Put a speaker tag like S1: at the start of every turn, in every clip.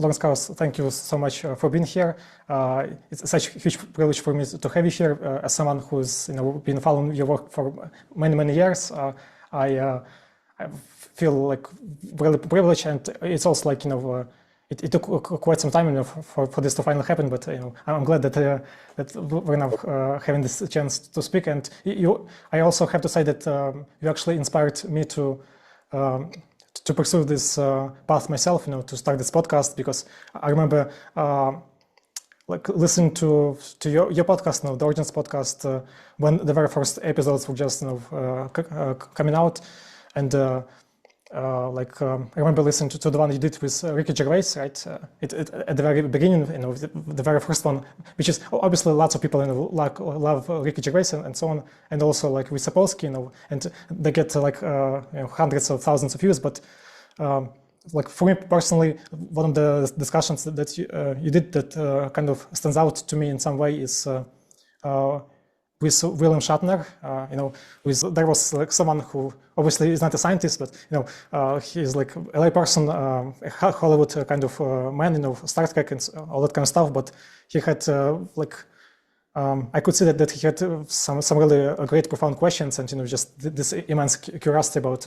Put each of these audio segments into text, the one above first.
S1: Lawrence Krauss, thank you so much for being here. It's such a huge privilege for me to have you here as someone who's been following your work for many years. I feel like really privileged, and it's also like it took quite some time for this to finally happen. But I'm glad that we're now having this chance to speak. And I also have to say that you actually inspired me to pursue this path myself, to start this podcast, because I remember like listening to your podcast, the Origins podcast, when the very first episodes were just coming out, and I remember listening to the one you did with Ricky Gervais, right? At the very beginning, the very first one, which is obviously lots of people love Ricky Gervais and so on, and also like with Sapolsky, and they get hundreds of thousands of views. But like for me personally, one of the discussions that you did that kind of stands out to me in some way is with William Shatner. There was like someone who obviously is not a scientist, but he's like a lay person, a Hollywood kind of man, Star Trek and all that kind of stuff. But he had I could see that he had some really great, profound questions, and just this immense curiosity about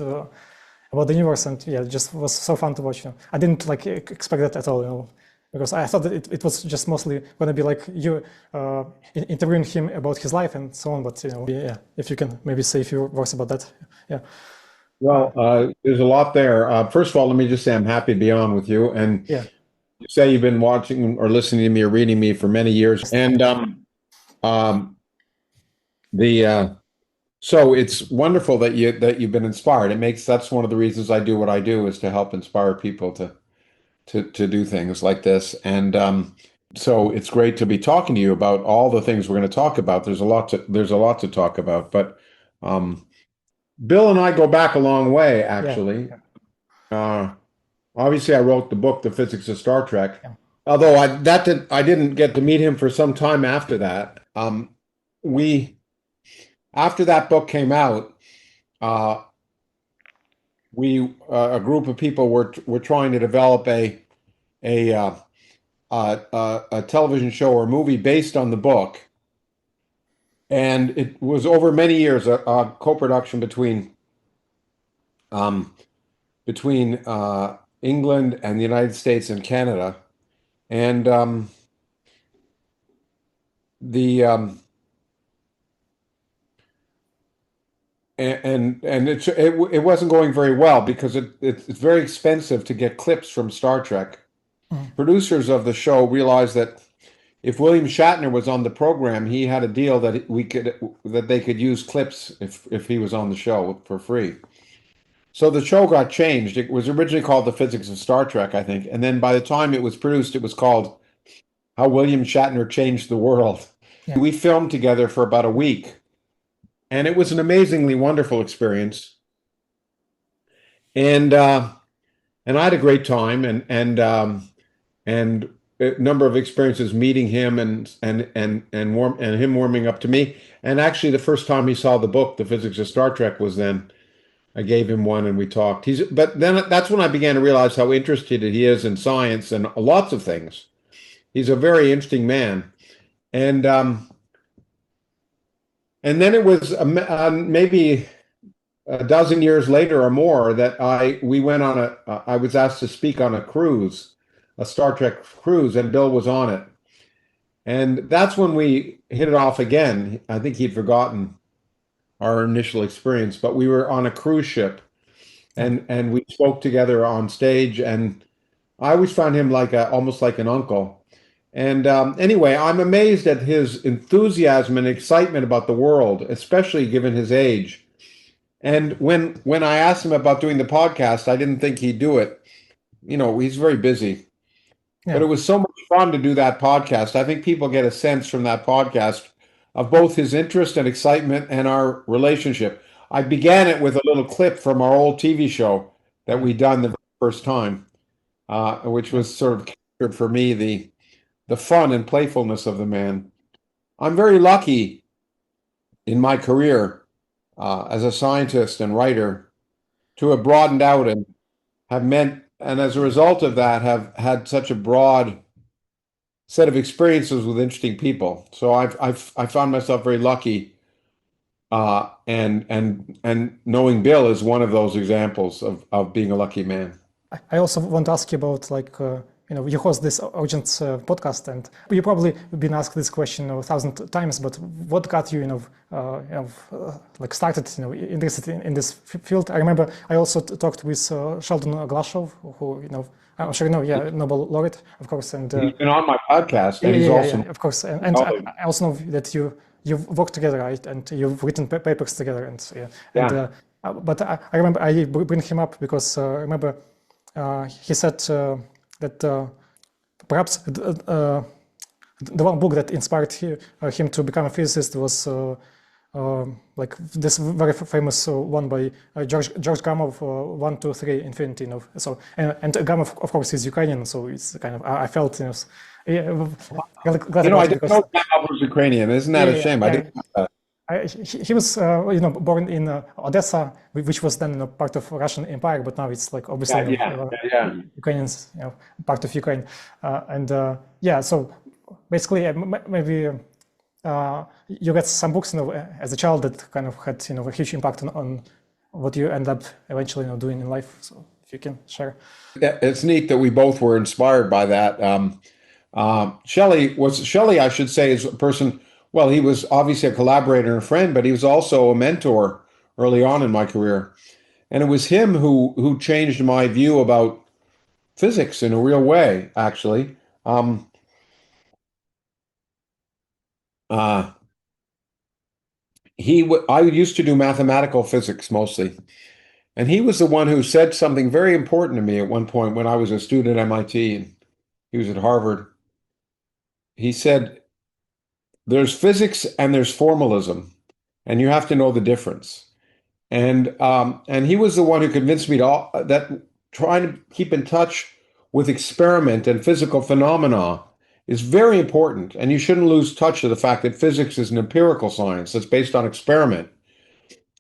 S1: the universe, and yeah, it just was so fun to watch. I didn't expect that at all, because I thought that it was just mostly going to be like you interviewing him about his life and so on. But yeah, if you can maybe say a few words about that, yeah.
S2: Well, there's a lot there. First of all, let me just say I'm happy to be on with you. And
S1: yeah,
S2: you say you've been watching or listening to me or reading me for many years, and so it's wonderful that you've been inspired. That's one of the reasons I do what I do, is to help inspire people to do things like this. And so it's great to be talking to you about all the things we're going to talk about. There's a lot to talk about, but Bill and I go back a long way, actually. Yeah. Obviously, I wrote the book, The Physics of Star Trek. Yeah. Although I didn't get to meet him for some time after that. After that book came out, a group of people were trying to develop a television show or movie based on the book, and it was over many years a co-production between England and the United States and Canada, and it wasn't going very well, because it's very expensive to get clips from Star Trek. Producers of the show realized that if William Shatner was on the program, he had a deal that they could use clips if he was on the show for free. So the show got changed. It was originally called The Physics of Star Trek, I think, and then by the time it was produced, it was called How William Shatner Changed the World. Yeah. We filmed together for about a week, and it was an amazingly wonderful experience. And I had a great time, and a number of experiences meeting him and him warming up to me. And actually, the first time he saw the book, The Physics of Star Trek, was then. I gave him one and we talked. But then that's when I began to realize how interested he is in science and lots of things. He's a very interesting man. And then it was maybe a dozen years later or more that I was asked to speak on a cruise, a Star Trek cruise, and Bill was on it. And that's when we hit it off again. I think he'd forgotten our initial experience, but we were on a cruise ship, and we spoke together on stage, and I always found him almost like an uncle. And anyway, I'm amazed at his enthusiasm and excitement about the world, especially given his age. And when I asked him about doing the podcast, I didn't think he'd do it. He's very busy. Yeah. But it was so much fun to do that podcast. I think people get a sense from that podcast of both his interest and excitement and our relationship. I began it with a little clip from our old TV show that we'd done the first time, which was sort of captured for me the fun and playfulness of the man. I'm very lucky in my career as a scientist and writer to have broadened out and have met and as a result of that, have had such a broad set of experiences with interesting people. So I found myself very lucky, and knowing Bill is one of those examples of being a lucky man.
S1: I also want to ask you about you host this Origins podcast, and you probably been asked this question 1,000 times. But what got you, like started, interested in this field? I remember I also talked with Sheldon Glashow, who I'm sure you know, yeah, Nobel laureate, of course, and
S2: He's been on my podcast, and he's also
S1: of course, and I also know that you've worked together, right, and you've written papers together, and
S2: yeah.
S1: But I remember I bring him up because I remember he said that perhaps the one book that inspired him to become a physicist was like this very famous one by George Gamow, 1, 2, 3, infinity. So and Gamow, of course, is Ukrainian, so it's kind of I felt glad
S2: I
S1: about it
S2: didn't know Gamow was Ukrainian. Isn't that a shame? I didn't know that.
S1: He was born in Odessa, which was then part of Russian Empire, but now it's like obviously Ukrainians, part of Ukraine, so basically maybe you read some books as a child that kind of had a huge impact on what you end up eventually doing in life. So if you can share.
S2: It's neat that we both were inspired by that. Shelley, I should say, is a person. Well, he was obviously a collaborator and a friend, but he was also a mentor early on in my career. And it was him who changed my view about physics in a real way, actually. I used to do mathematical physics mostly, and he was the one who said something very important to me at one point when I was a student at MIT, and he was at Harvard. He said, "There's physics and there's formalism, and you have to know the difference." And he was the one who convinced me that trying to keep in touch with experiment and physical phenomena is very important, and you shouldn't lose touch of the fact that physics is an empirical science that's based on experiment.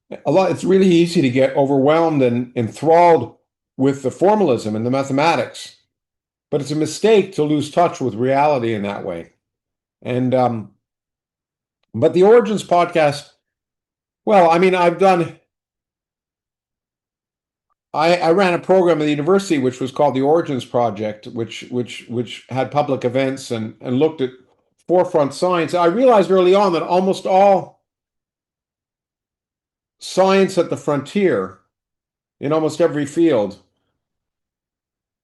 S2: It's really easy to get overwhelmed and enthralled with the formalism and the mathematics, but it's a mistake to lose touch with reality in that way. And but the Origins podcast, well, I mean, I ran a program at the university which was called the Origins Project, which had public events and looked at forefront science. I realized early on that almost all science at the frontier in almost every field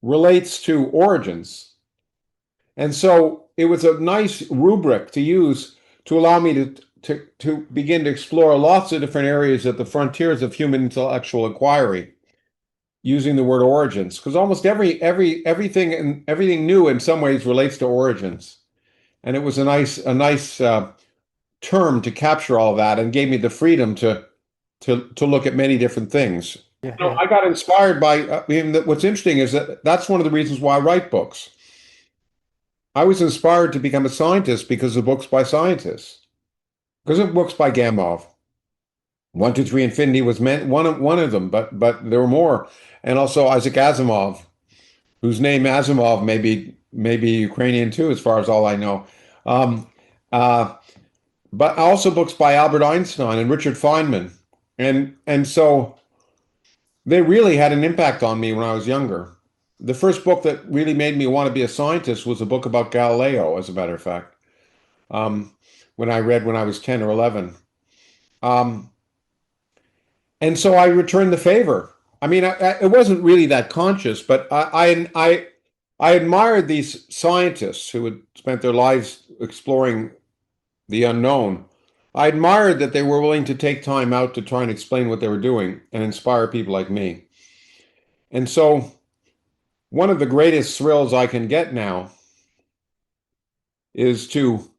S2: relates to origins. And so it was a nice rubric to use to allow me to begin to explore lots of different areas at the frontiers of human intellectual inquiry, using the word origins, because almost everything new in some ways relates to origins. And it was a nice term to capture all that, and gave me the freedom to look at many different things. I got inspired by, what's interesting is that's one of the reasons why I write books. I was inspired to become a scientist because of books by scientists, because of books by Gamow. 1, 2, 3, Infinity was one of them, but there were more. And also Isaac Asimov, whose name Asimov may be Ukrainian too, as far as all I know. But also books by Albert Einstein and Richard Feynman. And so they really had an impact on me when I was younger. The first book that really made me want to be a scientist was a book about Galileo, as a matter of fact, when I read when I was 10 or 11. And so I returned the favor. I mean, it wasn't really that conscious, but I admired these scientists who had spent their lives exploring the unknown. I admired that they were willing to take time out to try and explain what they were doing and inspire people like me. And so one of the greatest thrills I can get now is to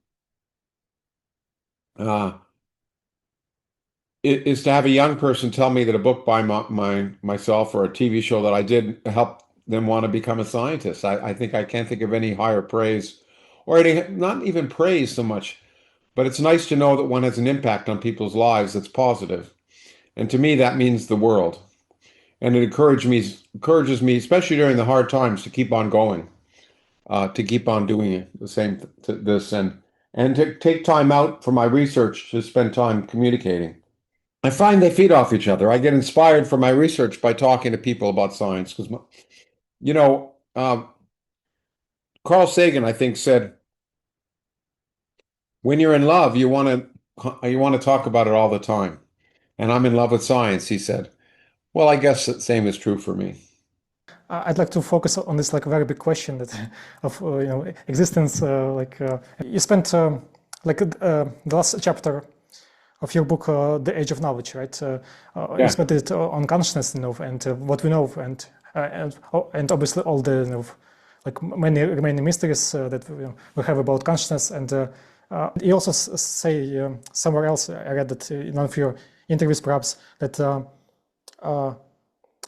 S2: have a young person tell me that a book by myself or a TV show that I did helped them want to become a scientist. I think I can't think of any higher praise, or not even praise so much, but it's nice to know that one has an impact on people's lives that's positive. And to me, that means the world. and it encourages me, especially during the hard times, to keep on going, to keep on doing the same this and to take time out for my research to spend time communicating. I find they feed off each other. I get inspired for my research by talking to people about science because, you know, Carl Sagan, I think, said, "When you're in love, you want to talk about it all the time." And I'm in love with science, he said. Well, I guess the same is true for me.
S1: I'd like to focus on this like very big question that of existence. You spent the last chapter of your book, The Age of Knowledge, right? You
S2: Yeah.
S1: spent it on consciousness, and what we know, and obviously all the like many remaining mysteries that we have about consciousness. And you also say somewhere else, I read that in one of your interviews, perhaps, that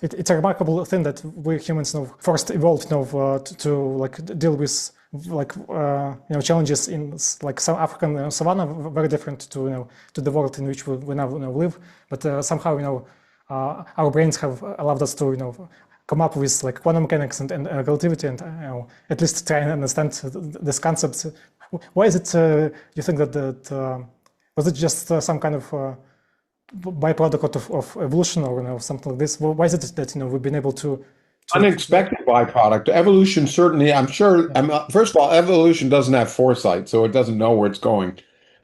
S1: it's a remarkable thing that we humans first evolved to like deal with challenges in like some African savanna, very different to to the world in which we now live. But somehow our brains have allowed us to come up with like quantum mechanics and relativity, and at least try and understand this concept. Why is it you think that was it just some kind of byproduct of evolution, or something like this? Well, why is it that we've been able to
S2: Unexpected byproduct. Evolution certainly, I'm sure, first of all, evolution doesn't have foresight, so it doesn't know where it's going.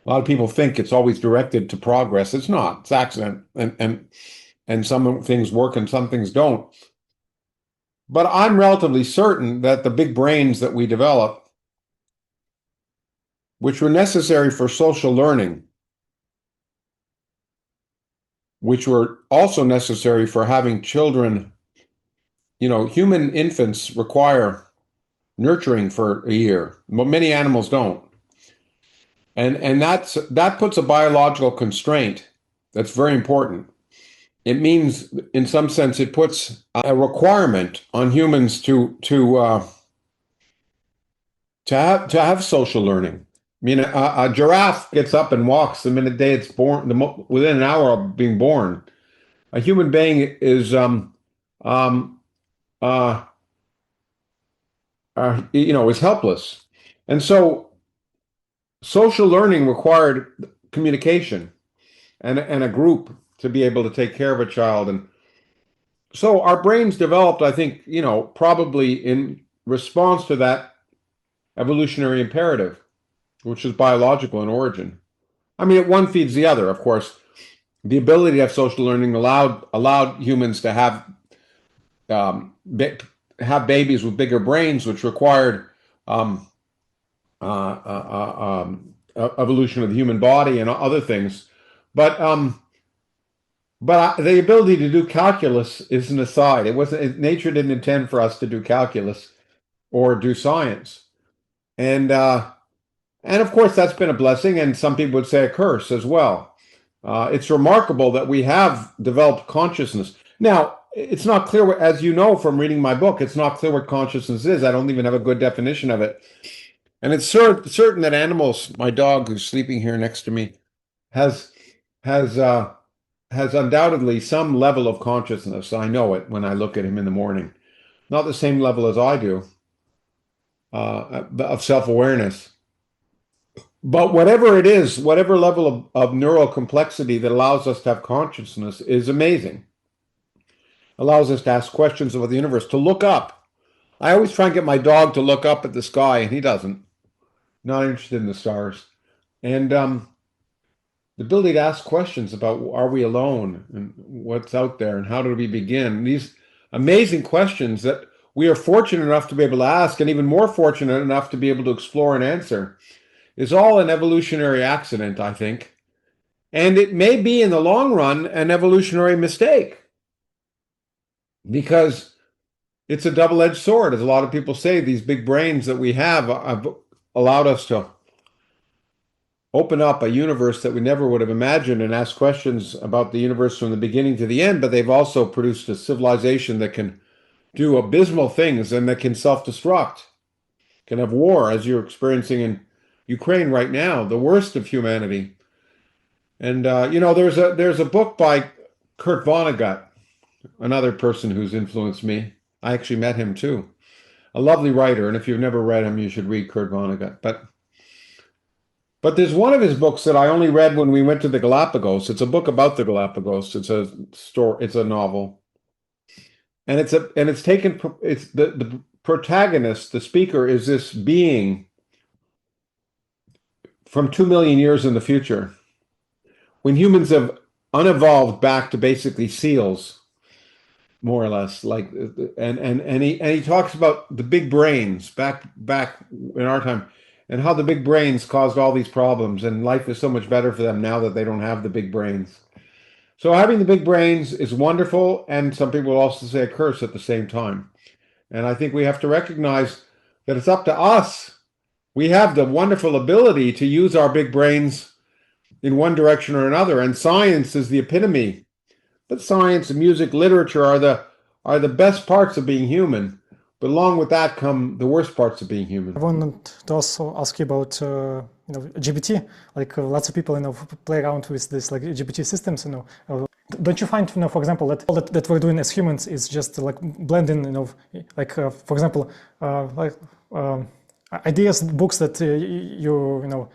S2: A lot of people think it's always directed to progress. It's not. It's accident. And some things work and some things don't. But I'm relatively certain that the big brains that we develop, which were necessary for social learning, which were also necessary for having children, human infants require nurturing for a year. But many animals don't. And that puts a biological constraint that's very important. It means, in some sense, it puts a requirement on humans to have social learning. I mean, a giraffe gets up and walks the minute day it's born, within an hour of being born. A human being um, uh, is helpless, and so social learning required communication and a group to be able to take care of a child. And so our brains developed, I think, probably in response to that evolutionary imperative, which is biological in origin. I mean, one feeds the other, of course. The ability to have social learning allowed humans to um, have babies with bigger brains, which required um, evolution of the human body and other things. But the ability to do calculus is an aside. It wasn't. Nature didn't intend for us to do calculus or do science, and of course that's been a blessing, and some people would say a curse as well. It's remarkable that we have developed consciousness. Now, it's not clear, as you know from reading my book, it's not clear what consciousness is. I don't even have a good definition of it. And it's certain that animals, my dog who's sleeping here next to me, has has uh, has undoubtedly some level of consciousness. I know it when I look at him in the morning. Not the same level as I do of self-awareness. But whatever it is, whatever level of neural complexity that allows us to have consciousness is amazing. Allows us to ask questions about the universe, to look up. I always try and get my dog to look up at the sky, and he doesn't. Not interested in the stars. And the ability to ask questions about, are we alone, and what's out there, and how do we begin? These amazing questions that we are fortunate enough to be able to ask, and even more fortunate enough to be able to explore and answer, is all an evolutionary accident, I think. And it may be, in the long run, an evolutionary mistake, because it's a double-edged sword. As a lot of people say, these big brains that we have allowed us to open up a universe that we never would have imagined and ask questions about the universe from the beginning to the end, but they've also produced a civilization that can do abysmal things and that can self-destruct, can have war, as you're experiencing in Ukraine right now, the worst of humanity. And there's a book by Kurt Vonnegut another person who's influenced me. I actually met him too. A lovely writer, and if you've never read him, you should read Kurt Vonnegut. But there's one of his books that I only read when we went to the Galapagos. It's a book about the Galapagos. It's a story. It's a novel, and it's taken. It's the protagonist. The speaker is this being from 2 million years in the future, when humans have unevolved back to basically seals, more or less. Like, and he talks about the big brains back in our time, and how the big brains caused all these problems, and life is so much better for them now that they don't have the big brains. So having the big brains is wonderful, and some people will also say a curse at the same time. And I think we have to recognize that it's up to us. We have the wonderful ability to use our big brains in one direction or another, and science is the epitome. But science and music, literature are the best parts of being human. But along with that come the worst parts of being human.
S1: I wanted to also ask you about GPT. Like lots of people play around with this like GPT systems. Don't you find for example that all that we're doing as humans is just like blending like for example ideas, books that you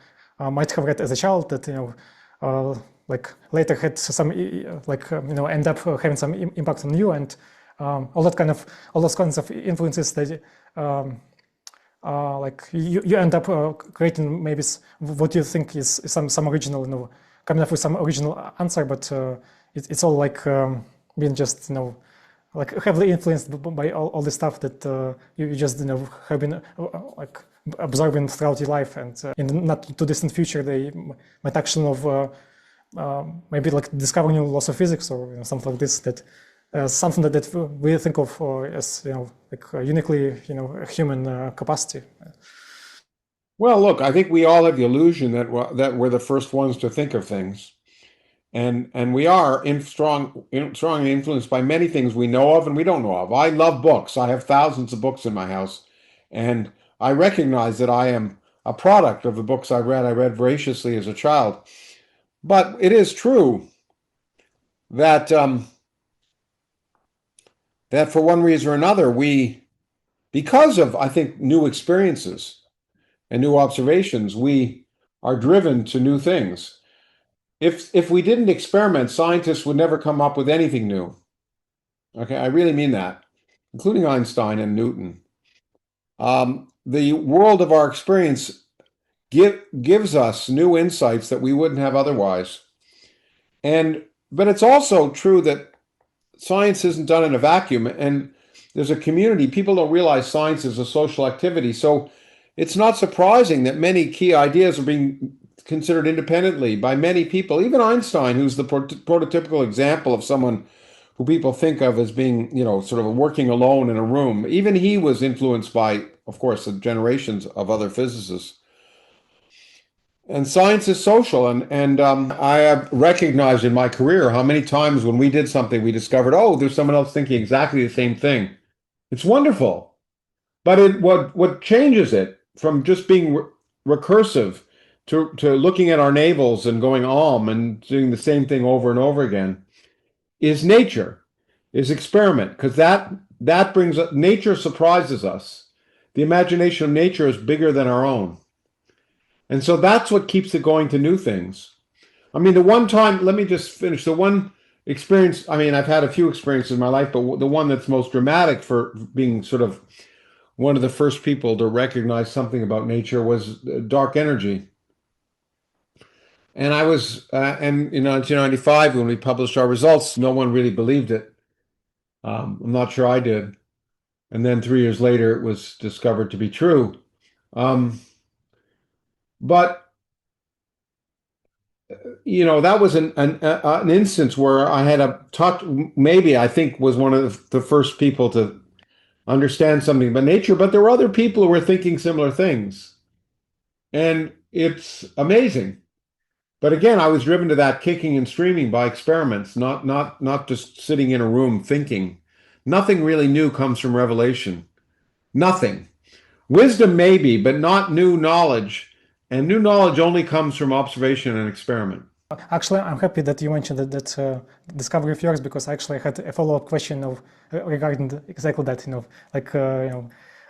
S1: might have read as a child that like later had some end up having some impact on you, and all those kinds of influences that like you end up creating maybe what you think is some original, coming up with some original answer, but it's all like being just like heavily influenced by all the stuff that you just have been like absorbing throughout your life, and in the not too distant future they might actually maybe like discover new laws of physics or something like this, that something that we think of as like uniquely human capacity.
S2: Well, look, I think we all have the illusion that we're the first ones to think of things, and we are strongly influenced by many things we know of and we don't know of. I love books. I have thousands of books in my house, and I recognize that I am a product of the books I read. I read voraciously as a child. But it is true that that for one reason or another, because of, I think, new experiences and new observations, we are driven to new things. If we didn't experiment, scientists would never come up with anything new. Okay, I really mean that, including Einstein and Newton. The world of our experience gives us new insights that we wouldn't have otherwise. But it's also true that science isn't done in a vacuum, and there's a community. People don't realize science is a social activity. So it's not surprising that many key ideas are being considered independently by many people. Even Einstein, who's the prototypical example of someone who people think of as being, sort of working alone in a room. Even he was influenced by, of course, the generations of other physicists. And science is social, and I have recognized in my career how many times when we did something, we discovered, oh, there's someone else thinking exactly the same thing. It's wonderful. But what changes it from just being recursive to looking at our navels and going and doing the same thing over and over again is nature, is experiment, because that brings nature surprises us. The imagination of nature is bigger than our own. And so that's what keeps it going to new things. I mean, let me just finish. The one experience, I mean, I've had a few experiences in my life, but the one that's most dramatic for being sort of one of the first people to recognize something about nature was dark energy. And and in 1995, when we published our results, no one really believed it. I'm not sure I did. And then 3 years later, it was discovered to be true. But that was an instance where I had maybe I think was one of the first people to understand something about nature, but there were other people who were thinking similar things. And it's amazing. But again, I was driven to that kicking and screaming by experiments, not just sitting in a room thinking. Nothing really new comes from revelation. Nothing. Wisdom maybe, but not new knowledge. And new knowledge only comes from observation and experiment.
S1: Actually, I'm happy that you mentioned that discovery of yours, because actually I had a follow-up question of regarding exactly that, like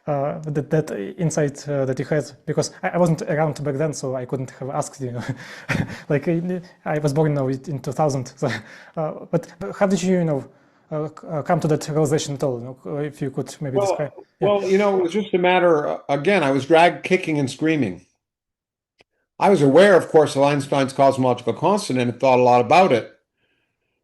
S1: that insight that you had, because I wasn't around back then, so I couldn't have asked you. Like I was born in 2000. So, but how did you, come to that realization at all? If you could maybe describe. Yeah.
S2: Well, it was just a matter, again, I was dragged kicking and screaming. I was aware, of course, of Einstein's cosmological constant and had thought a lot about it.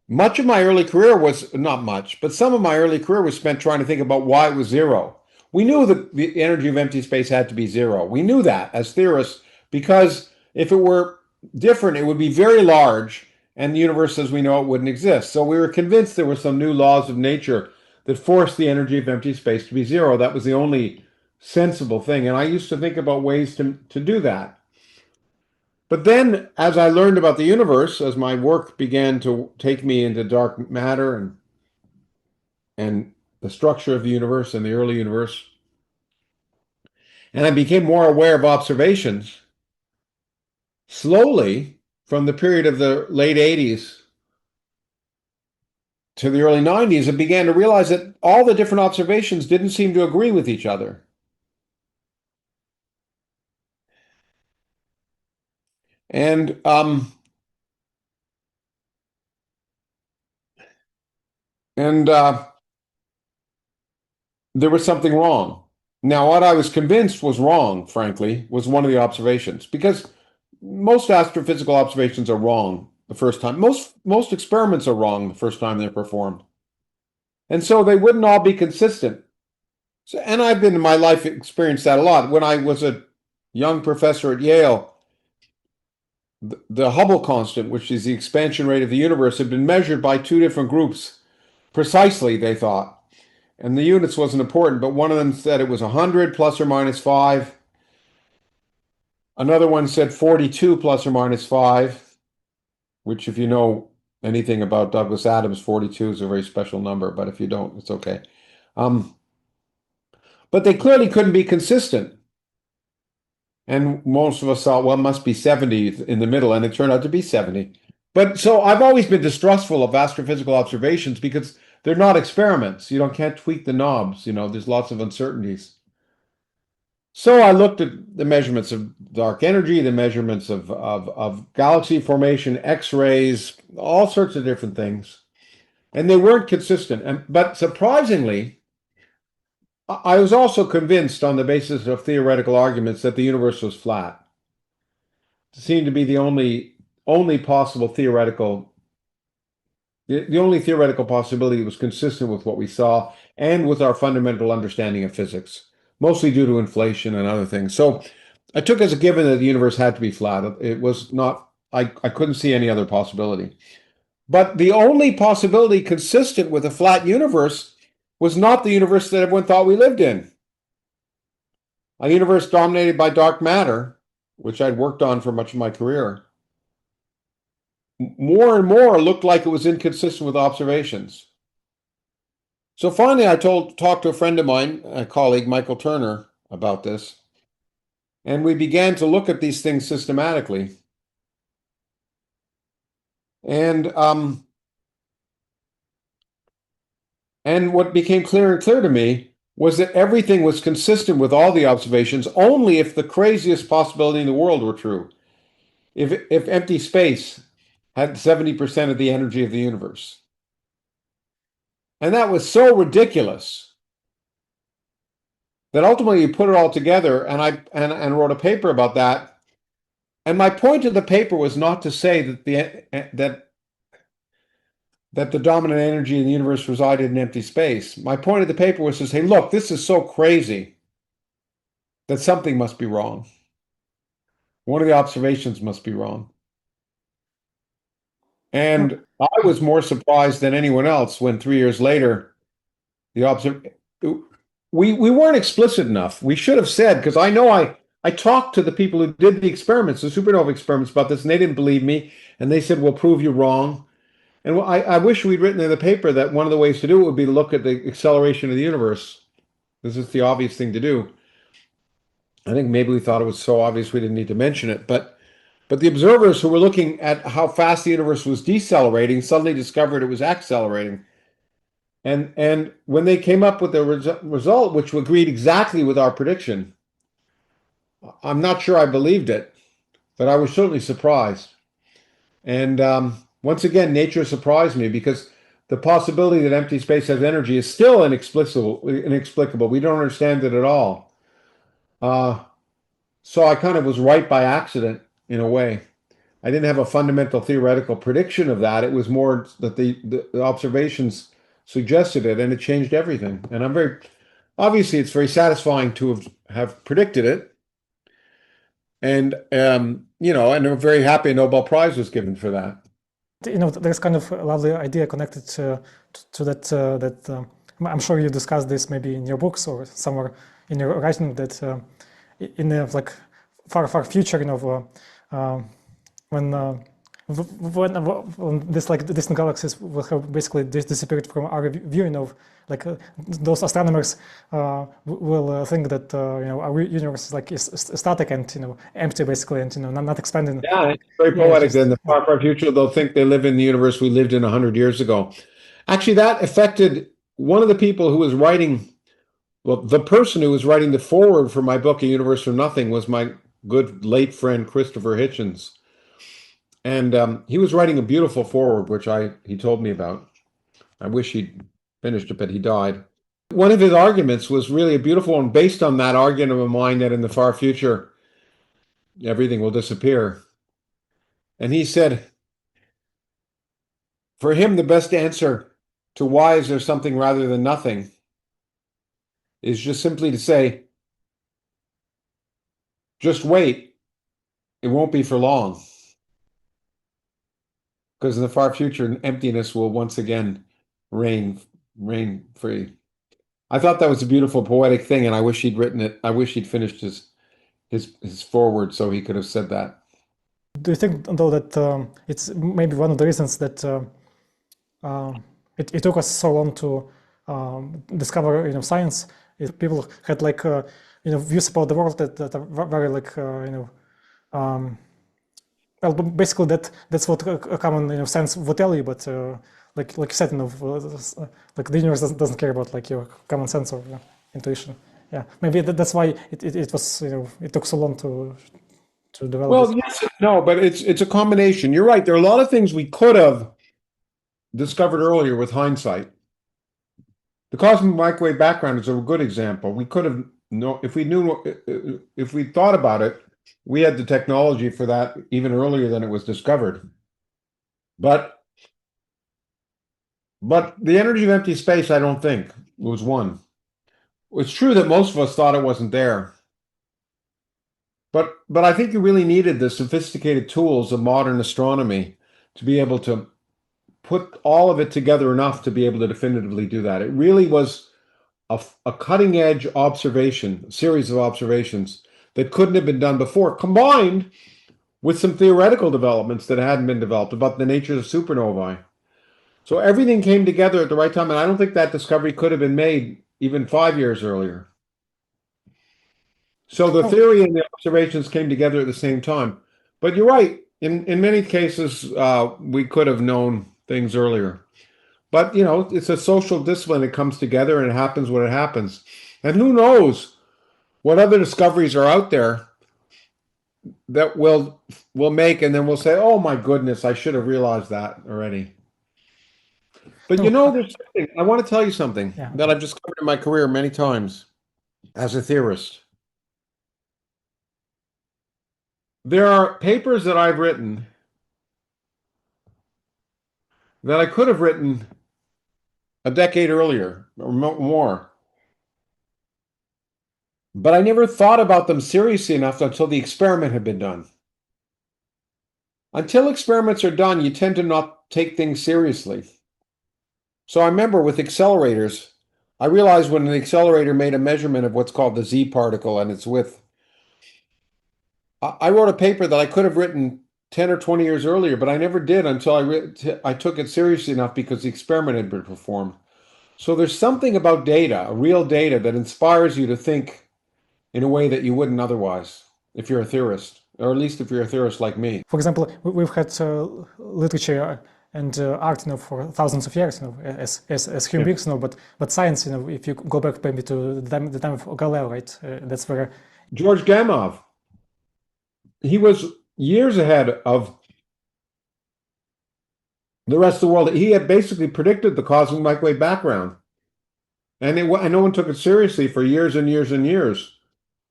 S2: Much of my early career was, not much, but some of my early career was spent trying to think about why it was zero. We knew that the energy of empty space had to be zero. We knew that as theorists, because if it were different, it would be very large, and the universe as we know it wouldn't exist. So we were convinced there were some new laws of nature that forced the energy of empty space to be zero. That was the only sensible thing. And I used to think about ways to do that. But then, as I learned about the universe, as my work began to take me into dark matter and the structure of the universe and the early universe, and I became more aware of observations, slowly, from the period of the late 80s to the early 90s, I began to realize that all the different observations didn't seem to agree with each other. And and there was something wrong. Now, what I was convinced was wrong, frankly, was one of the observations, because most astrophysical observations are wrong the first time. Most experiments are wrong the first time they're performed. And so they wouldn't all be consistent. So, and I've been in my life experienced that a lot. When I was a young professor at Yale, the Hubble constant, which is the expansion rate of the universe, had been measured by two different groups precisely, they thought. And the units wasn't important, but one of them said it was 100 plus or minus 5. Another one said 42 plus or minus 5, which if you know anything about Douglas Adams, 42 is a very special number, but if you don't, it's okay. But they clearly couldn't be consistent. And most of us thought, well, it must be 70 in the middle, and it turned out to be 70. But so I've always been distrustful of astrophysical observations because they're not experiments. Can't tweak the knobs. There's lots of uncertainties. So I looked at the measurements of dark energy, the measurements of galaxy formation, X-rays, all sorts of different things. And they weren't consistent. But surprisingly, I was also convinced on the basis of theoretical arguments that the universe was flat. It seemed to be the only possible theoretical, the only theoretical possibility that was consistent with what we saw and with our fundamental understanding of physics, mostly due to inflation and other things. So I took as a given that the universe had to be flat. It was not, I couldn't see any other possibility. But the only possibility consistent with a flat universe was not the universe that everyone thought we lived in. A universe dominated by dark matter, which I'd worked on for much of my career, more and more looked like it was inconsistent with observations. So finally, I talked to a friend of mine, a colleague, Michael Turner, about this. And we began to look at these things systematically. And what became clearer and clear to me was that everything was consistent with all the observations only if the craziest possibility in the world were true. If empty space had 70% of the energy of the universe. And that was so ridiculous that ultimately you put it all together, and I wrote a paper about that. And my point of the paper was not to say that the dominant energy in the universe resided in empty space. My point of the paper was to say, look, this is so crazy that something must be wrong. One of the observations must be wrong. And I was more surprised than anyone else when 3 years later, we weren't explicit enough. We should have said, because I know I talked to the people who did the experiments, the supernova experiments about this, and they didn't believe me. And they said, we'll prove you wrong. And I wish we'd written in the paper that one of the ways to do it would be to look at the acceleration of the universe. This is the obvious thing to do. I think maybe we thought it was so obvious we didn't need to mention it. But But the observers who were looking at how fast the universe was decelerating suddenly discovered it was accelerating. And when they came up with the result, which agreed exactly with our prediction, I'm not sure I believed it, but I was certainly surprised. And once again, nature surprised me because the possibility that empty space has energy is still inexplicable. Inexplicable. We don't understand it at all. So I kind of was right by accident in a way. I didn't have a fundamental theoretical prediction of that. It was more that the observations suggested it, and it changed everything. And I'm very, obviously, it's very satisfying to have predicted it. And, and I'm very happy a Nobel Prize was given for that.
S1: There's kind of a lovely idea connected to that. I'm sure you discussed this maybe in your books or somewhere in your writing, that in the like far future, when this like distant galaxies will have basically disappeared from our view, like those astronomers will think that our universe is like is static and empty basically, and not expanding.
S2: Yeah, it's very poetic. In the far future, they'll think they live in the universe we lived in 100 years ago. Actually, that affected one of the people who was writing. Well, the person who was writing the foreword for my book, A Universe from Nothing, was my good late friend Christopher Hitchens. And he was writing a beautiful foreword, which he told me about. I wish he'd finished it, but he died. One of his arguments was really a beautiful one, based on that argument of mine that in the far future, everything will disappear. And he said, for him, the best answer to why is there something rather than nothing is just simply to say, just wait. It won't be for long. Because in the far future, emptiness will once again reign free. I thought that was a beautiful poetic thing, and I wish he'd written it. I wish he'd finished his foreword so he could have said that.
S1: Do you think, though, that it's maybe one of the reasons that it took us so long to discover, science? People had like views about the world that are very like well, basically that's what a common sense would tell you, but like you said, like the universe doesn't care about like your common sense or intuition. Yeah, maybe that's why it was it took so long to develop.
S2: Well, yes, no, but it's a combination. You're right. There are a lot of things we could have discovered earlier with hindsight. The cosmic microwave background is a good example. We could have if we thought about it, we had the technology for that even earlier than it was discovered. But the energy of empty space, I don't think, was one. It's true that most of us thought it wasn't there. But I think you really needed the sophisticated tools of modern astronomy to be able to put all of it together enough to be able to definitively do that. It really was a cutting edge observation, a series of observations that couldn't have been done before, combined with some theoretical developments that hadn't been developed about the nature of supernovae. So everything came together at the right time, and I don't think that discovery could have been made even 5 years earlier. So the theory and the observations came together at the same time. But you're right. In many cases, we could have known things earlier. But, it's a social discipline. It comes together and it happens when it happens. And who knows what other discoveries are out there that we'll make, and then we'll say, oh my goodness, I should have realized that already. But there's something, I want to tell you something that I've discovered in my career many times as a theorist. There are papers that I've written that I could have written a decade earlier or more. But I never thought about them seriously enough until the experiment had been done. Until experiments are done, you tend to not take things seriously. So I remember with accelerators, I realized when an accelerator made a measurement of what's called the Z particle and its width, I wrote a paper that I could have written 10 or 20 years earlier, but I never did until I took it seriously enough because the experiment had been performed. So there's something about data, real data, that inspires you to think in a way that you wouldn't otherwise if you're a theorist. or at least if you're a theorist like me.
S1: For example, we've had literature and art, for thousands of years, as human beings, but science, if you go back maybe to the time of Galileo, right? That's where
S2: George Gamow, he was years ahead of the rest of the world. He had basically predicted the cosmic microwave background, and no one took it seriously for years and years and years.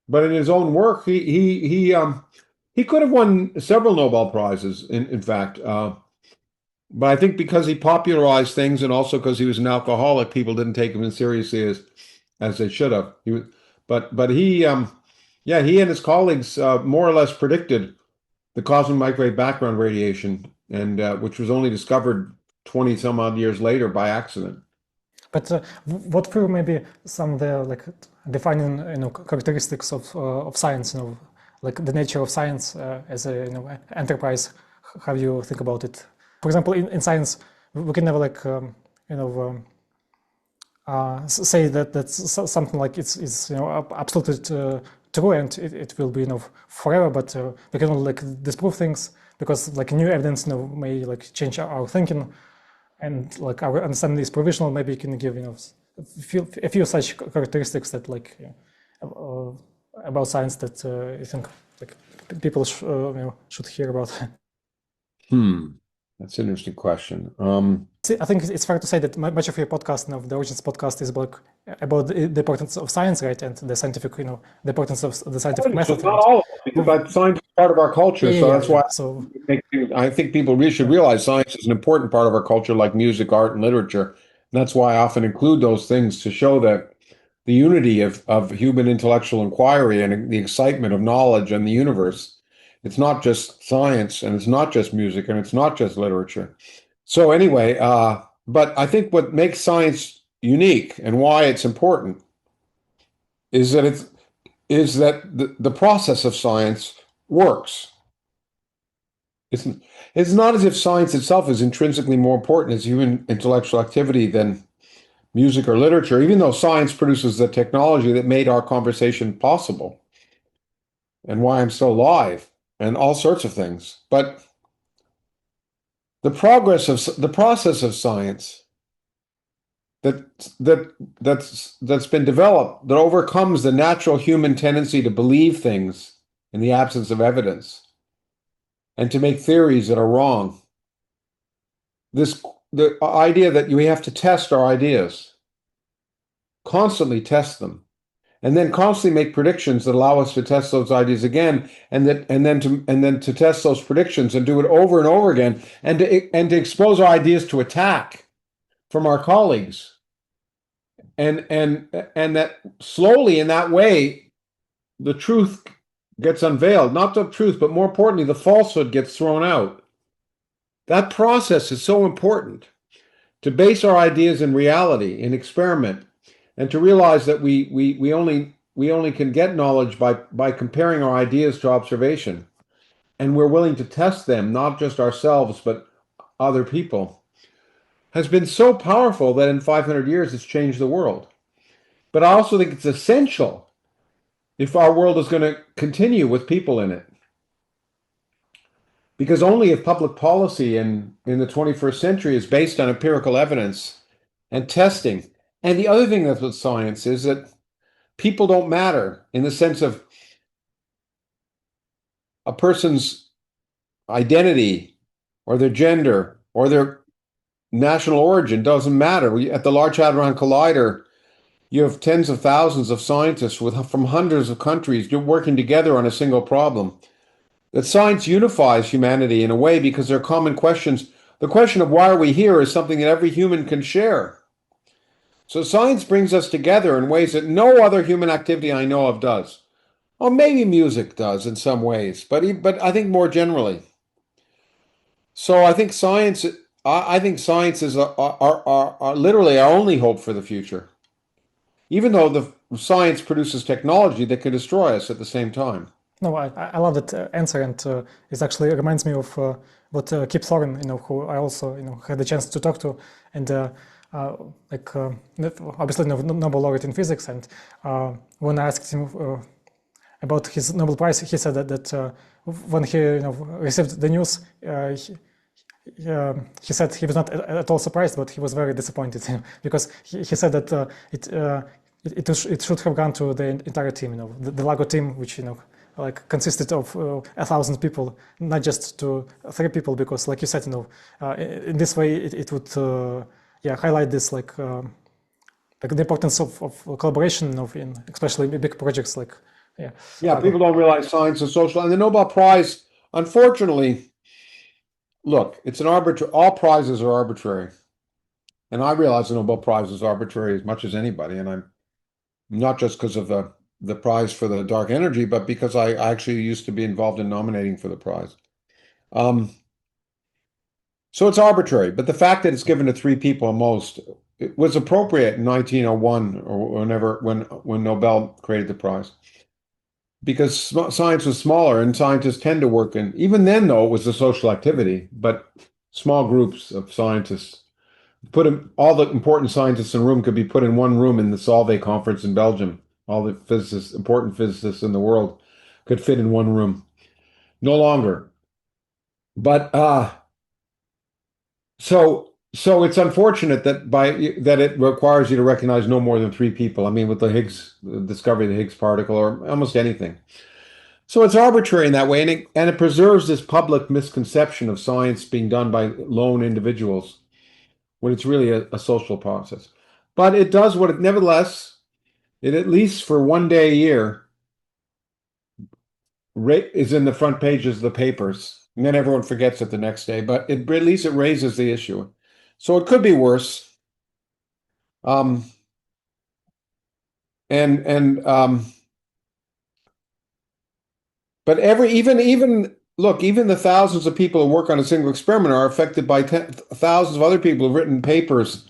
S2: But in his own work, he could have won several Nobel Prizes, in fact. But I think because he popularized things, and also because he was an alcoholic, people didn't take him as seriously as they should have. But he and his colleagues more or less predicted the cosmic microwave background radiation, and which was only discovered 20 some odd years later by accident.
S1: But what were maybe some of the defining characteristics of science? Like the nature of science as a enterprise. How do you think about it? For example, in science, we can never say that that's something like it's absolutely true and it will be forever. But we can only disprove things because new evidence may change our thinking. And our understanding is provisional. Maybe you can give a few such characteristics that about science that you think people should hear about.
S2: That's an interesting question.
S1: I think it's fair to say that much of your podcast, the Origins podcast, is about the importance of science, right, and the scientific, the importance of the scientific method.
S2: Not all, because science is part of our culture, so that's why. So I think people really should realize science is an important part of our culture, like music, art, and literature. And that's why I often include those things to show that the unity of human intellectual inquiry and the excitement of knowledge and the universe. It's not just science, and it's not just music, and it's not just literature. So anyway, but I think what makes science unique and why it's important is that the process of science works. It's not as if science itself is intrinsically more important as human intellectual activity than music or literature, even though science produces the technology that made our conversation possible and why I'm still alive and all sorts of things. But the process of science that's been developed that overcomes the natural human tendency to believe things in the absence of evidence and to make theories that are wrong. The idea that we have to test our ideas, constantly test them, and then constantly make predictions that allow us to test those ideas again, and then to test those predictions and do it over and over again, and to expose our ideas to attack from our colleagues, and that slowly in that way the truth gets unveiled. Not the truth, but more importantly, the falsehood gets thrown out. That process is so important to base our ideas in reality, in experiment, and to realize that we only can get knowledge by comparing our ideas to observation, and we're willing to test them, not just ourselves but other people, has been so powerful that in 500 years it's changed the world. But I also think it's essential if our world is going to continue with people in it. Because only if public policy in the 21st century is based on empirical evidence and testing. And the other thing that's with science is that people don't matter in the sense of a person's identity or their gender or their national origin doesn't matter. At the Large Hadron Collider, you have tens of thousands of scientists from hundreds of countries working together on a single problem. That science unifies humanity in a way because there are common questions. The question of why are we here is something that every human can share. So science brings us together in ways that no other human activity I know of does. Or maybe music does in some ways, but I think more generally. So I think science is literally our only hope for the future. Even though the science produces technology that can destroy us at the same time.
S1: No, I love that answer, and it actually reminds me of what Kip Thorne, who I also had the chance to talk to, and obviously Nobel laureate in physics. And when I asked him about his Nobel Prize, he said that when he received the news, he said he was not at all surprised, but he was very disappointed because he said that it should have gone to the entire team, the LAGO team, which like consisted of 1,000 people, not just to 3 people, because like you said, in this way it would highlight this like the importance of collaboration in especially big projects like
S2: people don't realize science is social, and the Nobel Prize, unfortunately, look, it's an arbitrary. All prizes are arbitrary, and I realize the Nobel Prize is arbitrary as much as anybody, and I'm not just because of the prize for the dark energy, but because I actually used to be involved in nominating for the prize. So it's arbitrary, but the fact that it's given to 3 people most, it was appropriate in 1901 or whenever when Nobel created the prize, because science was smaller and scientists tend to work in. Even then, though, it was a social activity, but small groups of scientists. All the important scientists in a room could be put in one room in the Solvay conference in Belgium. All the important physicists in the world could fit in one room. No longer. But so it's unfortunate that it requires you to recognize no more than 3 people. I mean, with the discovery of the Higgs particle or almost anything. So it's arbitrary in that way, and it preserves this public misconception of science being done by lone individuals when it's really a social process. But it does nevertheless, it at least for one day a year is in the front pages of the papers, and then everyone forgets it the next day. But at least it raises the issue. So it could be worse. But even the thousands of people who work on a single experiment are affected by thousands of other people who've written papers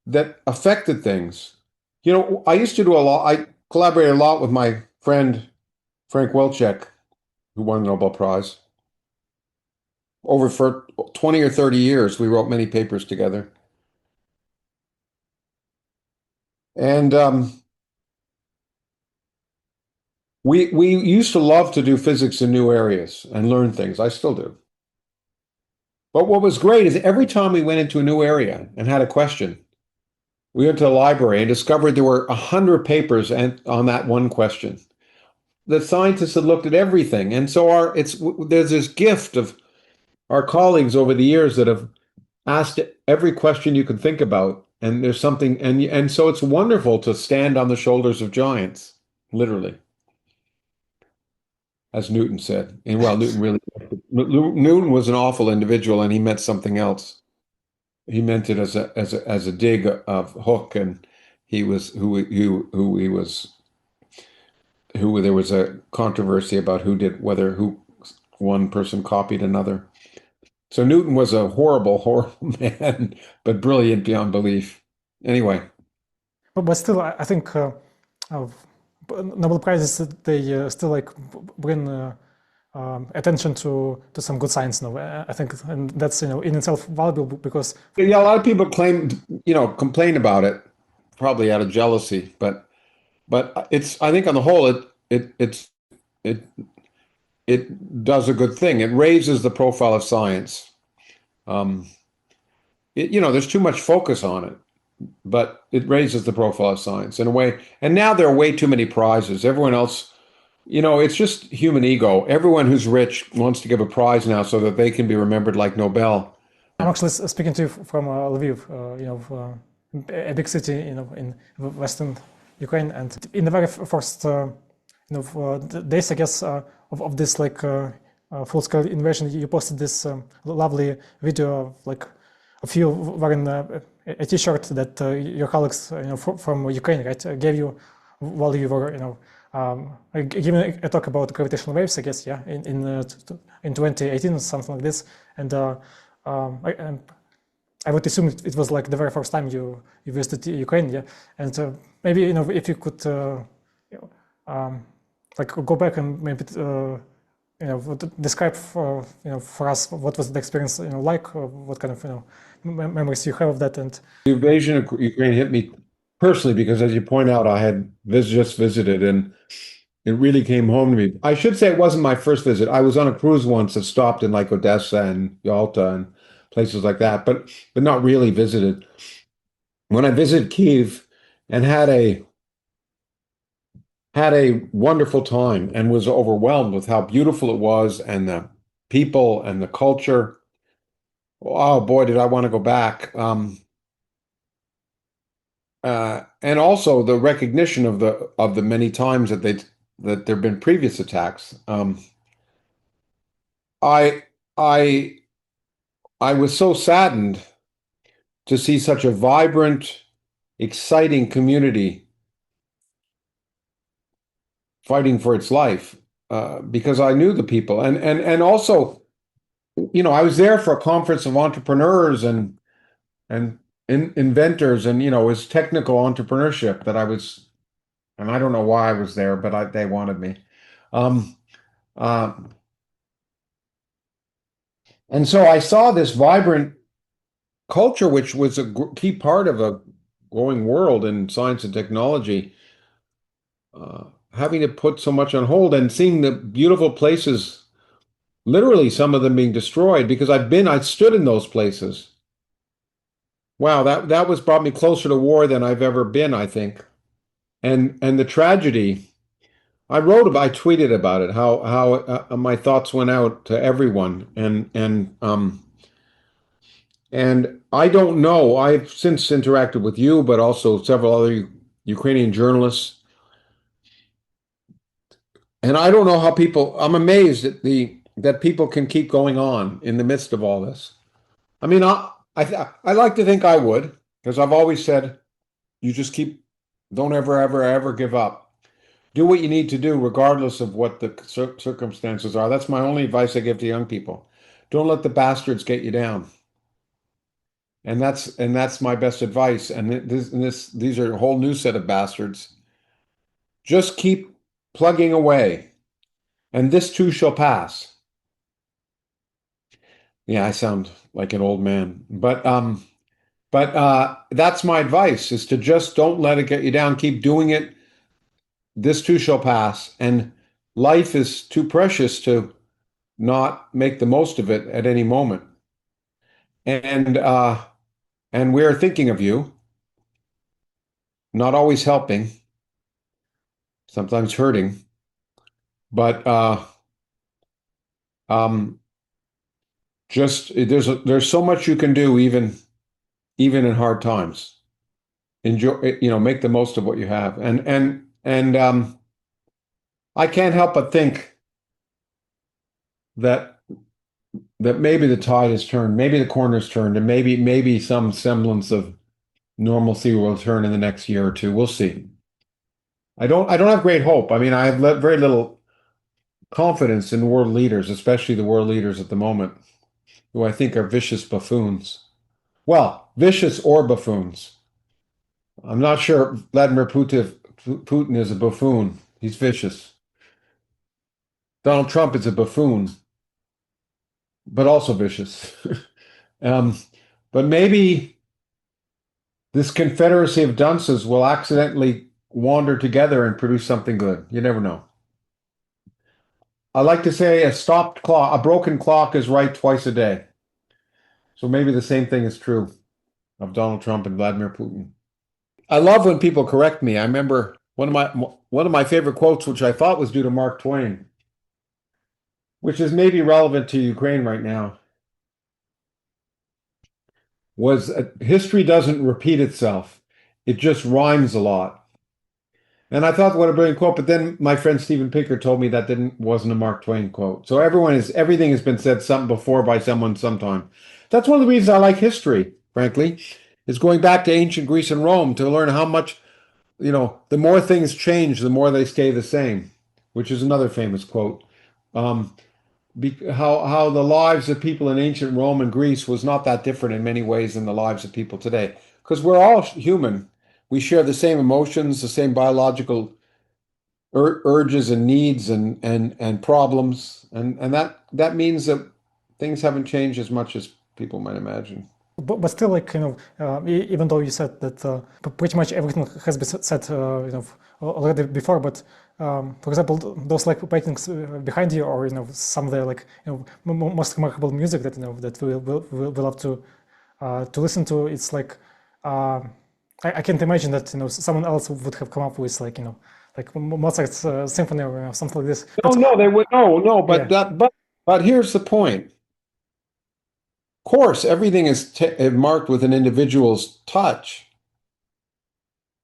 S2: that affected things. I used to do a lot. I collaborated a lot with my friend Frank Wilczek, who won the Nobel Prize. Over for 20 or 30 years, we wrote many papers together. And we used to love to do physics in new areas and learn things. I still do. But what was great is every time we went into a new area and had a question, we went to the library and discovered there were 100 papers on that one question. The scientists had looked at everything. And so there's this gift of our colleagues over the years that have asked every question you can think about. And there's something, and so it's wonderful to stand on the shoulders of giants, literally, as Newton said. And well, Newton was an awful individual, and he meant something else. He meant it as a dig of Hooke, and there was a controversy about whether one person copied another. So Newton was a horrible, horrible man, but brilliant beyond belief. Anyway.
S1: But still, I think Nobel Prizes, they still like bring attention to some good science now. I think, and that's in itself valuable because
S2: a lot of people complain about it, probably out of jealousy, but I think on the whole it does a good thing. It raises the profile of science. There's too much focus on it, but it raises the profile of science in a way. And now there are way too many prizes. Everyone else, it's just human ego. Everyone who's rich wants to give a prize now so that they can be remembered like Nobel.
S1: I'm actually speaking to you from Lviv, a big city, in western Ukraine, and in the very first days, I guess, of this like full-scale invasion, you posted this lovely video of you wearing a T-shirt that your colleagues from Ukraine, right, gave you while you were giving a talk about gravitational waves, I guess, yeah, in 2018 or something like this, and I would assume it was like the very first time you visited Ukraine, yeah, and maybe if you could go back and maybe describe for us what was the experience like, what kind of memories you have of that. And
S2: the invasion of Ukraine hit me personally because, as you point out, I had just visited, and it really came home to me. I should say it wasn't my first visit. I was on a cruise once that stopped in like Odessa and Yalta and places like that, but not really visited. When I visited Kiev and had a wonderful time and was overwhelmed with how beautiful it was and the people and the culture. Oh boy, did I want to go back. And also the recognition of the many times that there have been previous attacks. I I I was so saddened to see such a vibrant, exciting community fighting for its life, because I knew the people, and also, I was there for a conference of entrepreneurs and inventors, and it was technical entrepreneurship that I was, and I don't know why I was there, but they wanted me. Um, uh, and so I saw this vibrant culture, which was a key part of a growing world in science and technology, having to put so much on hold and seeing the beautiful places, literally some of them being destroyed because I stood in those places. Wow, that was brought me closer to war than I've ever been, I think. And the tragedy, I tweeted about it, how my thoughts went out to everyone, and I don't know. I've since interacted with you, but also several other Ukrainian journalists, and I don't know how I'm amazed at that people can keep going on in the midst of all this. I mean, I like to think I would, because I've always said, you just don't ever, ever, ever give up. Do what you need to do, regardless of what the circumstances are. That's my only advice I give to young people. Don't let the bastards get you down. And that's my best advice. These are a whole new set of bastards. Just keep plugging away, and this too shall pass. Yeah, I sound like an old man, but that's my advice: is to just don't let it get you down. Keep doing it. This too shall pass, and life is too precious to not make the most of it at any moment. And we're thinking of you, not always helping, sometimes hurting, but um, just there's so much you can do even in hard times. Enjoy, make the most of what you have. And I can't help but think that maybe the tide has turned, maybe the corner's turned, and maybe some semblance of normalcy will return in the next year or two. We'll see. I don't have great hope. I mean, I have very little confidence in world leaders, especially the world leaders at the moment, who I think are vicious buffoons. Well, vicious or buffoons. I'm not sure Vladimir Putin is a buffoon. He's vicious. Donald Trump is a buffoon, but also vicious. Um, but maybe this confederacy of dunces will accidentally wander together and produce something good. You never know. I like to say a broken clock is right twice a day. So maybe the same thing is true of Donald Trump and Vladimir Putin. I love when people correct me. I remember one of my favorite quotes, which I thought was due to Mark Twain, which is maybe relevant to Ukraine right now, was history doesn't repeat itself. It just rhymes a lot. And I thought what a brilliant quote, but then my friend Steven Pinker told me that didn't wasn't a Mark Twain quote. So everything has been said something before by someone sometime. That's one of the reasons I like history, frankly, is going back to ancient Greece and Rome to learn how much, the more things change, the more they stay the same, which is another famous quote. Um, how the lives of people in ancient Rome and Greece was not that different in many ways than the lives of people today. Because we're all human. We share the same emotions, the same biological urges and needs and problems. And that means that things haven't changed as much as people might imagine.
S1: But still, like, even though you said that pretty much everything has been said, already before, but for example, those like paintings behind you, or some of the like most remarkable music that that we love to listen to, it's like I can't imagine that someone else would have come up with like Mozart's symphony or something like this.
S2: No,
S1: But
S2: no, they would no,
S1: yeah,
S2: but here's the point. Of course, everything is marked with an individual's touch.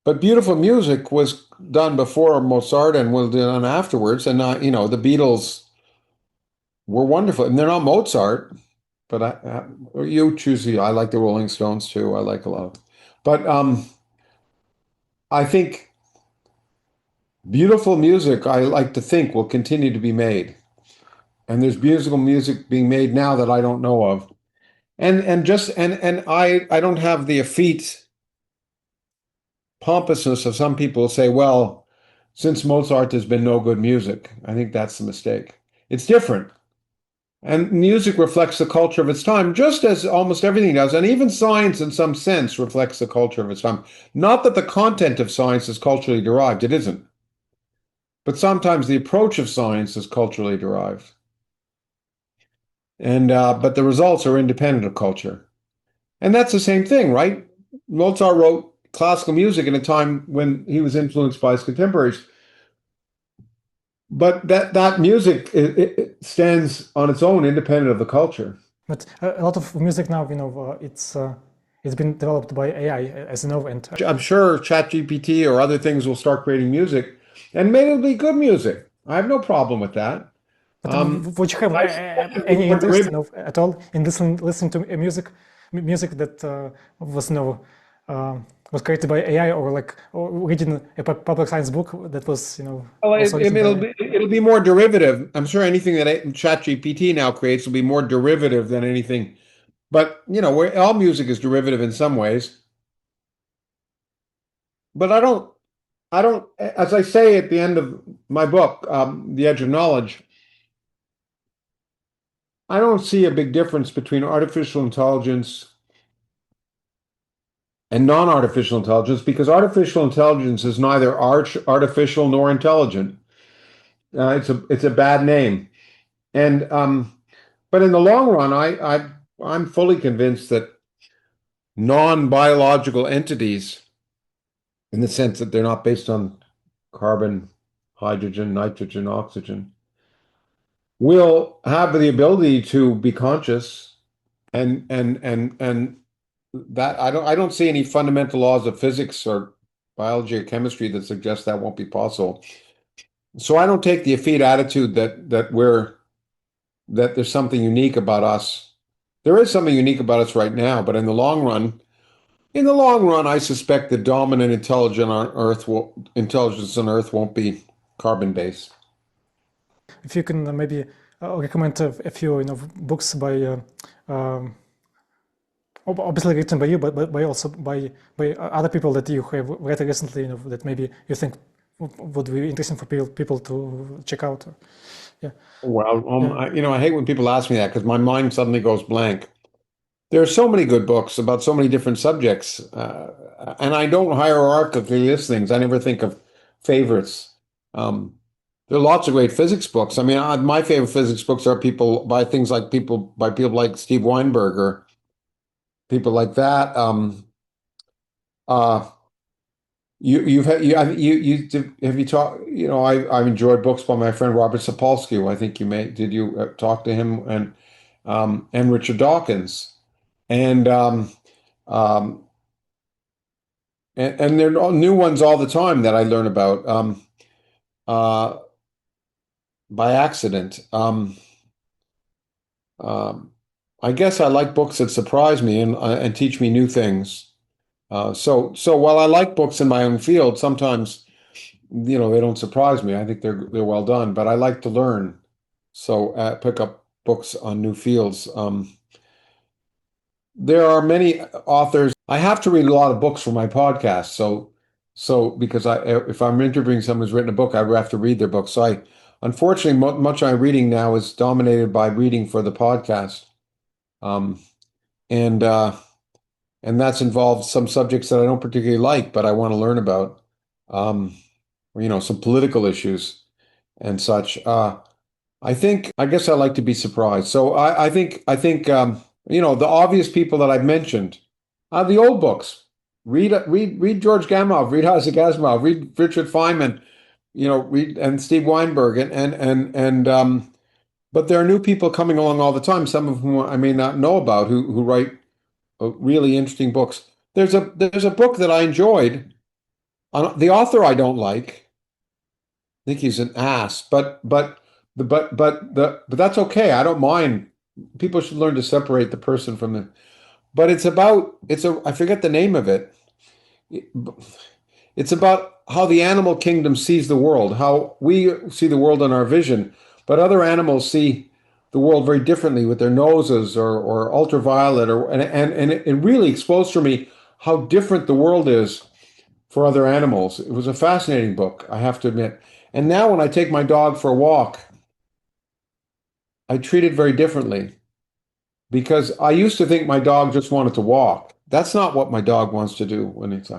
S2: But beautiful music was done before Mozart and was done afterwards. And not, the Beatles were wonderful. And they're not Mozart, but you choose. I like the Rolling Stones too. I like a lot. But I think beautiful music, I like to think, will continue to be made. And there's beautiful music being made now that I don't know of. And I don't have the effete pompousness of some people who say, well, since Mozart, there's been no good music. I think that's the mistake. It's different. And music reflects the culture of its time, just as almost everything does. And even science, in some sense, reflects the culture of its time. Not that the content of science is culturally derived, it isn't. But sometimes the approach of science is culturally derived. And but the results are independent of culture. And that's the same thing, right? Mozart wrote classical music in a time when he was influenced by his contemporaries. But that music it stands on its own, independent of the culture.
S1: but a lot of music now, it's been developed by AI, as you know, and
S2: I'm sure ChatGPT or other things will start creating music, and maybe it'll be good music. I have no problem with that.
S1: but would you have
S2: I suspect it'll be
S1: any
S2: more
S1: interest,
S2: derivative.
S1: at all in listening to music that was, was created by AI, or like or reading a public science book that was,
S2: Well,
S1: also written by.
S2: it'll be more derivative. I'm sure anything that ChatGPT now creates will be more derivative than anything. But all music is derivative in some ways. But I don't. As I say at the end of my book, The Edge of Knowledge, I don't see a big difference between artificial intelligence and non-artificial intelligence because artificial intelligence is neither artificial nor intelligent. It's a bad name, and but in the long run, I'm fully convinced that non-biological entities, in the sense that they're not based on carbon, hydrogen, nitrogen, oxygen, will have the ability to be conscious and that I don't see any fundamental laws of physics or biology or chemistry that suggest that won't be possible. So I don't take the effete attitude that there's something unique about us. There is something unique about us right now, but in the long run, I suspect the dominant intelligence on Earth won't be carbon-based.
S1: If you can maybe recommend a few books by obviously written by you, but by also by other people that you have read recently, that maybe you think would be interesting for people to check out. Yeah,
S2: Well,
S1: yeah.
S2: I hate when people ask me that because my mind suddenly goes blank. There are so many good books about so many different subjects, and I don't hierarchically list things. I never think of favorites. Um, there are lots of great physics books. I mean, my favorite physics books are people like Steve Weinberg or people like that. Uh, you've had you have you talked? I've enjoyed books by my friend Robert Sapolsky, who I think you may did you talk to him and Richard Dawkins and um, and there are new ones all the time that I learn about uh, by accident. Um, I guess I like books that surprise me and teach me new things. So while I like books in my own field, sometimes they don't surprise me. I think they're well done, but I like to learn. So pick up books on new fields. There are many authors. I have to read a lot of books for my podcast. So because if I'm interviewing someone who's written a book, I have to read their book. So unfortunately, much of my reading now is dominated by reading for the podcast. Um, and and that's involved some subjects that I don't particularly like, but I want to learn about, um, some political issues and such. I guess I like to be surprised. So the obvious people that I've mentioned, the old books. Read George Gamow, read Isaac Asimov, read Richard Feynman, read and Steve Weinberg, but there are new people coming along all the time. Some of whom I may not know about, who write really interesting books. There's a book that I enjoyed. The author I don't like. I think he's an ass, but that's okay. I don't mind. People should learn to separate the person from the. But I forget the name of it. It's about how the animal kingdom sees the world, how we see the world in our vision, but other animals see the world very differently with their noses or ultraviolet and it really exposed for me how different the world is for other animals. It was a fascinating book, I have to admit. And now when I take my dog for a walk, I treat it very differently because I used to think my dog just wanted to walk. That's not what my dog wants to do when it's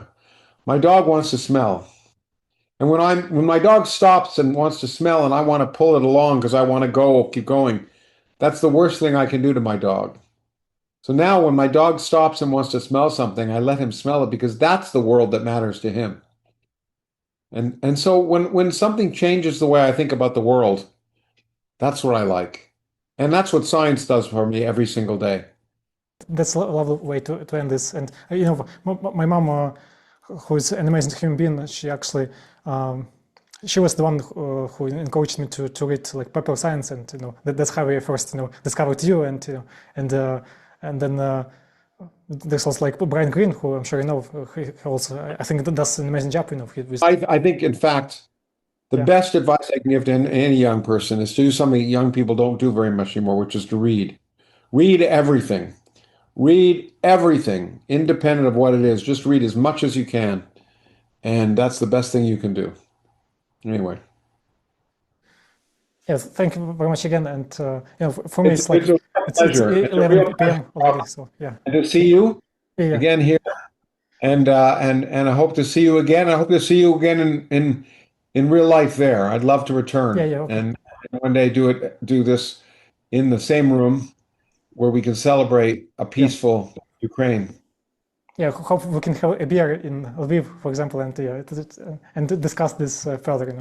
S2: my dog wants to smell. And when my dog stops and wants to smell and I want to pull it along because I want to keep going, that's the worst thing I can do to my dog. So now when my dog stops and wants to smell something, I let him smell it because that's the world that matters to him. And so when something changes the way I think about the world, that's what I like. And that's what science does for me every single day.
S1: That's a lovely way to end this. And my mom, who is an amazing human being, she actually she was the one who encouraged me to read like popular science, and that's how I first discovered you, and then there's also like Brian Greene, who I'm sure you know. He also, I think, does an amazing job.
S2: I think, in fact, the best advice I can give to any young person is to do something young people don't do very much anymore, which is to read. Read everything. Read everything, independent of what it is. Just read as much as you can. And that's the best thing you can do. Anyway.
S1: Yes, thank you very much again. And for me, it's like
S2: a
S1: it's
S2: pleasure.
S1: 11 p.m. already. So yeah.
S2: And to see you
S1: Yeah.
S2: again here. And I hope to see you again. I hope to see you again in real life there. I'd love to return.
S1: Yeah. Okay.
S2: And one day do this in the same room where we can celebrate a peaceful Ukraine.
S1: Yeah, hope we can have a beer in Lviv, for example, and discuss this further.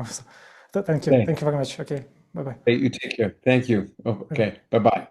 S1: So, thank you.
S2: Okay.
S1: Thank you very much. Okay, bye bye.
S2: Hey, you take care. Thank you. Okay, bye bye.